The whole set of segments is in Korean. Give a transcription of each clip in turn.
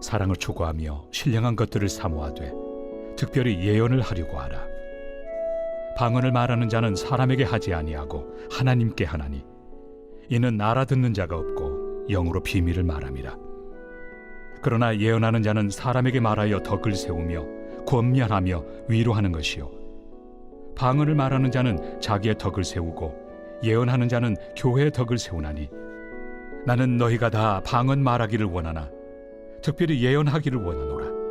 사랑을 추구하며 신령한 것들을 사모하되 특별히 예언을 하려고 하라. 방언을 말하는 자는 사람에게 하지 아니하고 하나님께 하나니 이는 알아듣는 자가 없고 영으로 비밀을 말함이라. 그러나 예언하는 자는 사람에게 말하여 덕을 세우며 권면하며 위로하는 것이요 방언을 말하는 자는 자기의 덕을 세우고 예언하는 자는 교회의 덕을 세우나니 나는 너희가 다 방언 말하기를 원하나 특별히 예언하기를 원하노라.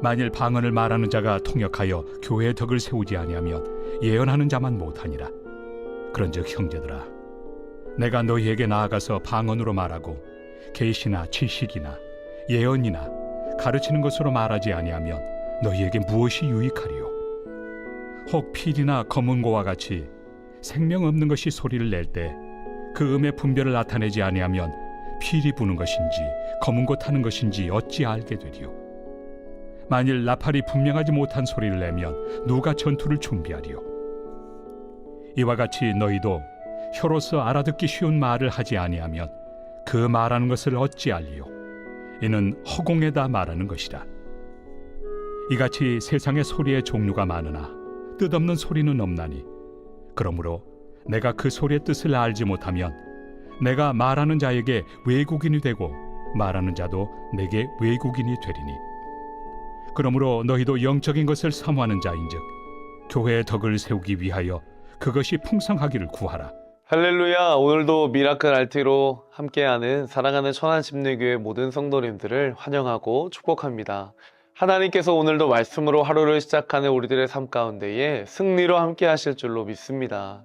만일 방언을 말하는 자가 통역하여 교회의 덕을 세우지 아니하면 예언하는 자만 못하니라. 그런즉 형제들아, 내가 너희에게 나아가서 방언으로 말하고 계시나 지식이나 예언이나 가르치는 것으로 말하지 아니하면 너희에게 무엇이 유익하리요? 혹 필이나 검은고와 같이 생명 없는 것이 소리를 낼 때 그 음의 분별을 나타내지 아니하면 필이 부는 것인지 검은고 타는 것인지 어찌 알게 되리요? 만일 나팔이 분명하지 못한 소리를 내면 누가 전투를 준비하리요? 이와 같이 너희도 혀로서 알아듣기 쉬운 말을 하지 아니하면 그 말하는 것을 어찌 알리요? 이는 허공에다 말하는 것이라. 이같이 세상에 소리의 종류가 많으나 뜻없는 소리는 없나니 그러므로 내가 그 소리의 뜻을 알지 못하면 내가 말하는 자에게 외국인이 되고 말하는 자도 내게 외국인이 되리니 그러므로 너희도 영적인 것을 사모하는 자인즉 교회의 덕을 세우기 위하여 그것이 풍성하기를 구하라. 할렐루야. 오늘도 미라클 RT로 함께하는 사랑하는 천안심리교회 모든 성도님들을 환영하고 축복합니다. 하나님께서 오늘도 말씀으로 하루를 시작하는 우리들의 삶 가운데에 승리로 함께 하실 줄로 믿습니다.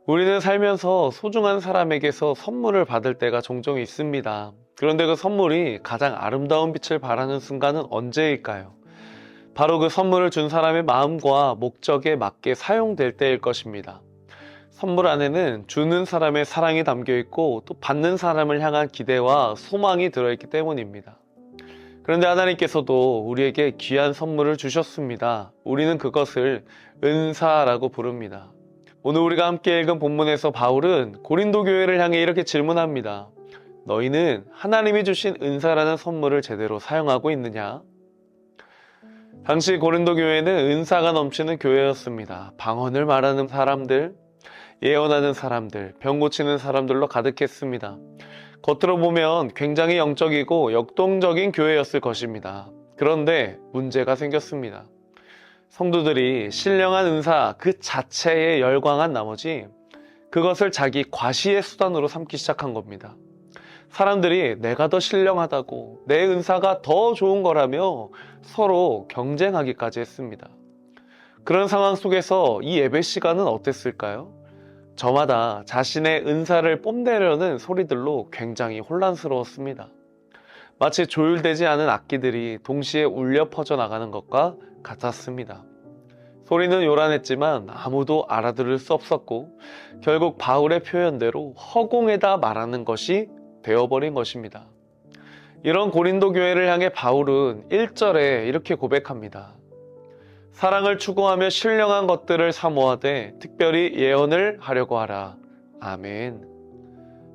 우리는 살면서 소중한 사람에게서 선물을 받을 때가 종종 있습니다. 그런데 그 선물이 가장 아름다운 빛을 발하는 순간은 언제일까요? 바로 그 선물을 준 사람의 마음과 목적에 맞게 사용될 때일 것입니다. 선물 안에는 주는 사람의 사랑이 담겨 있고 또 받는 사람을 향한 기대와 소망이 들어있기 때문입니다. 그런데 하나님께서도 우리에게 귀한 선물을 주셨습니다. 우리는 그것을 은사라고 부릅니다. 오늘 우리가 함께 읽은 본문에서 바울은 고린도 교회를 향해 이렇게 질문합니다. 너희는 하나님이 주신 은사라는 선물을 제대로 사용하고 있느냐? 당시 고린도 교회는 은사가 넘치는 교회였습니다. 방언을 말하는 사람들, 예언하는 사람들, 병 고치는 사람들로 가득했습니다. 겉으로 보면 굉장히 영적이고 역동적인 교회였을 것입니다. 그런데 문제가 생겼습니다. 성도들이 신령한 은사 그 자체에 열광한 나머지 그것을 자기 과시의 수단으로 삼기 시작한 겁니다. 사람들이 내가 더 신령하다고 내 은사가 더 좋은 거라며 서로 경쟁하기까지 했습니다. 그런 상황 속에서 이 예배 시간은 어땠을까요? 저마다 자신의 은사를 뽐내려는 소리들로 굉장히 혼란스러웠습니다. 마치 조율되지 않은 악기들이 동시에 울려 퍼져나가는 것과 같았습니다. 소리는 요란했지만 아무도 알아들을 수 없었고 결국 바울의 표현대로 허공에다 말하는 것이 되어버린 것입니다. 이런 고린도 교회를 향해 바울은 1절에 이렇게 고백합니다. 사랑을 추구하며 신령한 것들을 사모하되 특별히 예언을 하려고 하라. 아멘.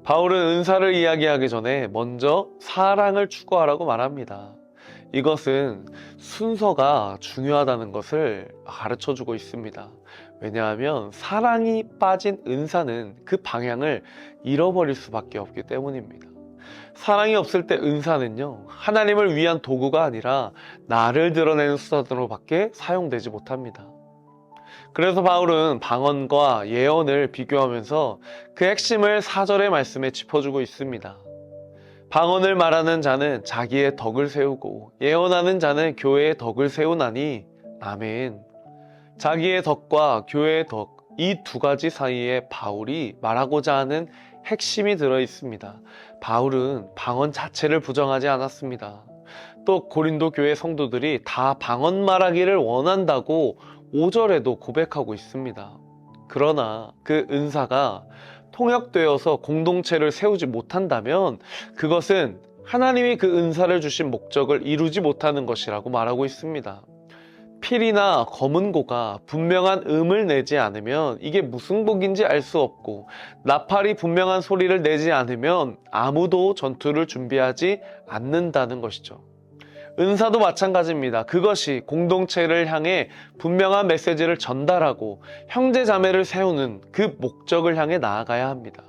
바울은 은사를 이야기하기 전에 먼저 사랑을 추구하라고 말합니다. 이것은 순서가 중요하다는 것을 가르쳐주고 있습니다. 왜냐하면 사랑이 빠진 은사는 그 방향을 잃어버릴 수밖에 없기 때문입니다. 사랑이 없을 때 은사는요, 하나님을 위한 도구가 아니라 나를 드러내는 수단으로밖에 사용되지 못합니다. 그래서 바울은 방언과 예언을 비교하면서 그 핵심을 4절의 말씀에 짚어주고 있습니다. 방언을 말하는 자는 자기의 덕을 세우고 예언하는 자는 교회의 덕을 세우나니 아멘. 자기의 덕과 교회의 덕, 이 두 가지 사이에 바울이 말하고자 하는 핵심이 들어있습니다. 바울은 방언 자체를 부정하지 않았습니다. 또 고린도 교회 성도들이 다 방언 말하기를 원한다고 5절에도 고백하고 있습니다. 그러나 그 은사가 통역되어서 공동체를 세우지 못한다면 그것은 하나님이 그 은사를 주신 목적을 이루지 못하는 것이라고 말하고 있습니다. 필이나 검은고가 분명한 음을 내지 않으면 이게 무슨 곡인지 알 수 없고, 나팔이 분명한 소리를 내지 않으면 아무도 전투를 준비하지 않는다는 것이죠. 은사도 마찬가지입니다. 그것이 공동체를 향해 분명한 메시지를 전달하고 형제 자매를 세우는 그 목적을 향해 나아가야 합니다.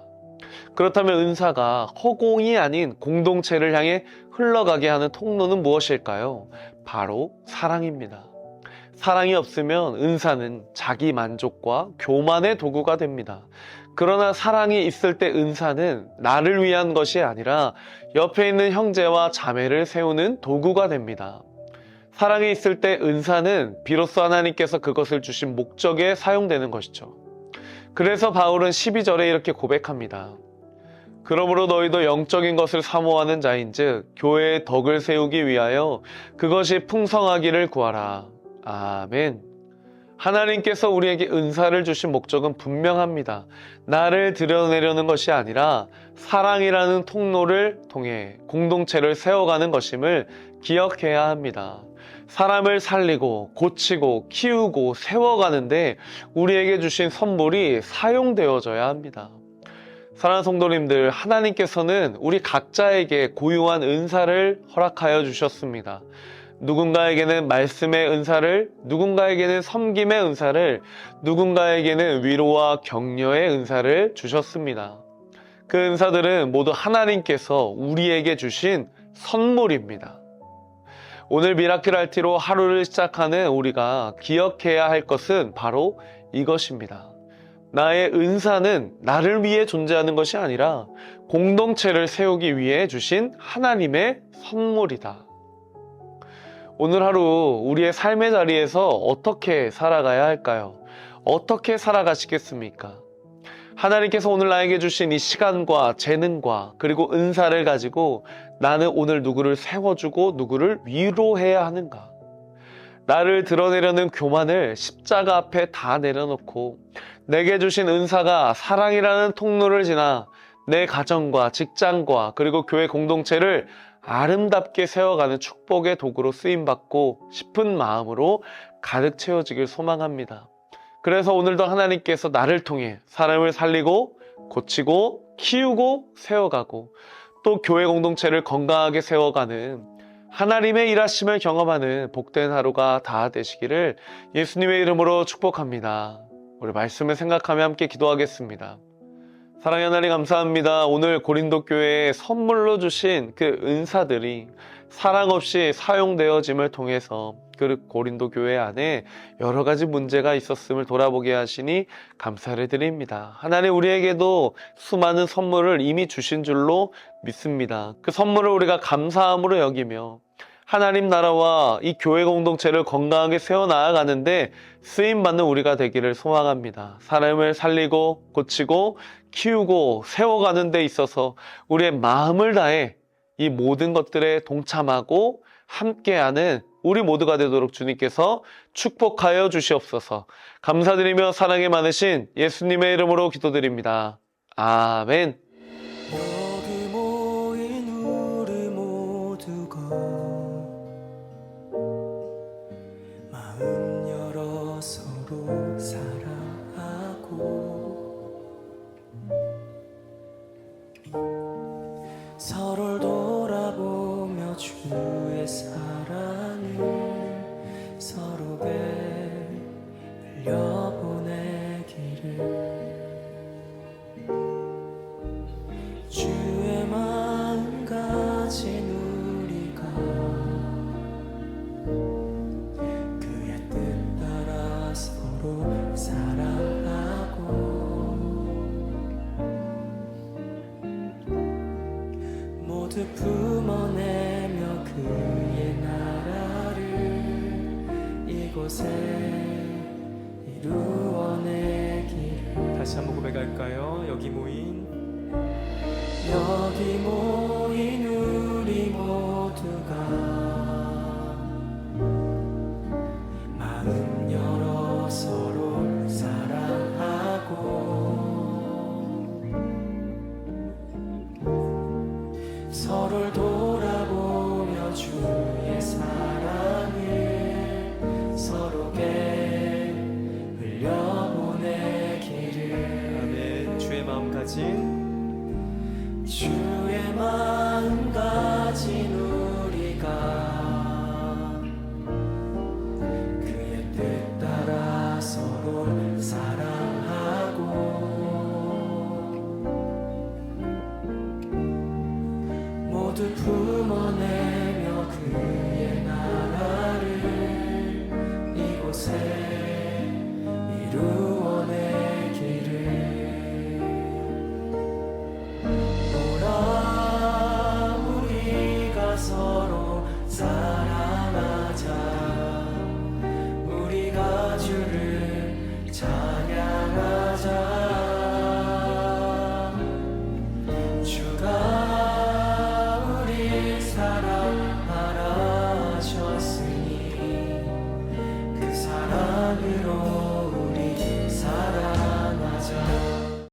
그렇다면 은사가 허공이 아닌 공동체를 향해 흘러가게 하는 통로는 무엇일까요? 바로 사랑입니다. 사랑이 없으면 은사는 자기 만족과 교만의 도구가 됩니다. 그러나 사랑이 있을 때 은사는 나를 위한 것이 아니라 옆에 있는 형제와 자매를 세우는 도구가 됩니다. 사랑이 있을 때 은사는 비로소 하나님께서 그것을 주신 목적에 사용되는 것이죠. 그래서 바울은 12절에 이렇게 고백합니다. 그러므로 너희도 영적인 것을 사모하는 자인즉 교회의 덕을 세우기 위하여 그것이 풍성하기를 구하라. 아멘. 하나님께서 우리에게 은사를 주신 목적은 분명합니다. 나를 드러내려는 것이 아니라 사랑이라는 통로를 통해 공동체를 세워가는 것임을 기억해야 합니다. 사람을 살리고 고치고 키우고 세워가는데 우리에게 주신 선물이 사용되어져야 합니다. 사랑하는 성도님들, 하나님께서는 우리 각자에게 고유한 은사를 허락하여 주셨습니다. 누군가에게는 말씀의 은사를, 누군가에게는 섬김의 은사를, 누군가에게는 위로와 격려의 은사를 주셨습니다. 그 은사들은 모두 하나님께서 우리에게 주신 선물입니다. 오늘 미라클 RT로 하루를 시작하는 우리가 기억해야 할 것은 바로 이것입니다. 나의 은사는 나를 위해 존재하는 것이 아니라 공동체를 세우기 위해 주신 하나님의 선물이다. 오늘 하루 우리의 삶의 자리에서 어떻게 살아가야 할까요? 어떻게 살아가시겠습니까? 하나님께서 오늘 나에게 주신 이 시간과 재능과 그리고 은사를 가지고 나는 오늘 누구를 세워주고 누구를 위로해야 하는가? 나를 드러내려는 교만을 십자가 앞에 다 내려놓고 내게 주신 은사가 사랑이라는 통로를 지나 내 가정과 직장과 그리고 교회 공동체를 아름답게 세워가는 축복의 도구로 쓰임받고 싶은 마음으로 가득 채워지길 소망합니다. 그래서 오늘도 하나님께서 나를 통해 사람을 살리고 고치고 키우고 세워가고 또 교회 공동체를 건강하게 세워가는 하나님의 일하심을 경험하는 복된 하루가 다 되시기를 예수님의 이름으로 축복합니다. 우리 말씀을 생각하며 함께 기도하겠습니다. 사랑의 하나님 감사합니다. 오늘 고린도 교회에 선물로 주신 그 은사들이 사랑 없이 사용되어짐을 통해서 그 고린도 교회 안에 여러 가지 문제가 있었음을 돌아보게 하시니 감사를 드립니다. 하나님 우리에게도 수많은 선물을 이미 주신 줄로 믿습니다. 그 선물을 우리가 감사함으로 여기며 하나님 나라와 이 교회 공동체를 건강하게 세워나가는데 쓰임받는 우리가 되기를 소망합니다. 사람을 살리고 고치고 키우고 세워가는 데 있어서 우리의 마음을 다해 이 모든 것들에 동참하고 함께하는 우리 모두가 되도록 주님께서 축복하여 주시옵소서. 감사드리며 사랑이 많으신 예수님의 이름으로 기도드립니다. 아멘. 여기 모인 우리 모두가 마음 열어 서로 사랑하고 서로를 돌아보며 주의 사랑을 서로 흘려보내기를 주의 마음 가진 우리가 그의 뜻 따라 서로 사랑하고 모두 품어내며 그의 나라를 이곳에 이루어내기를. 다시 한번 고백할까요? 여기 모인 우리 모두가 마음 열어 서로 사랑하고 서로를 돌아보며 주의 사랑을 서로 가진 주의 마음 가진 우리가 그의 뜻 따라 서로 사랑하고 모두 품어내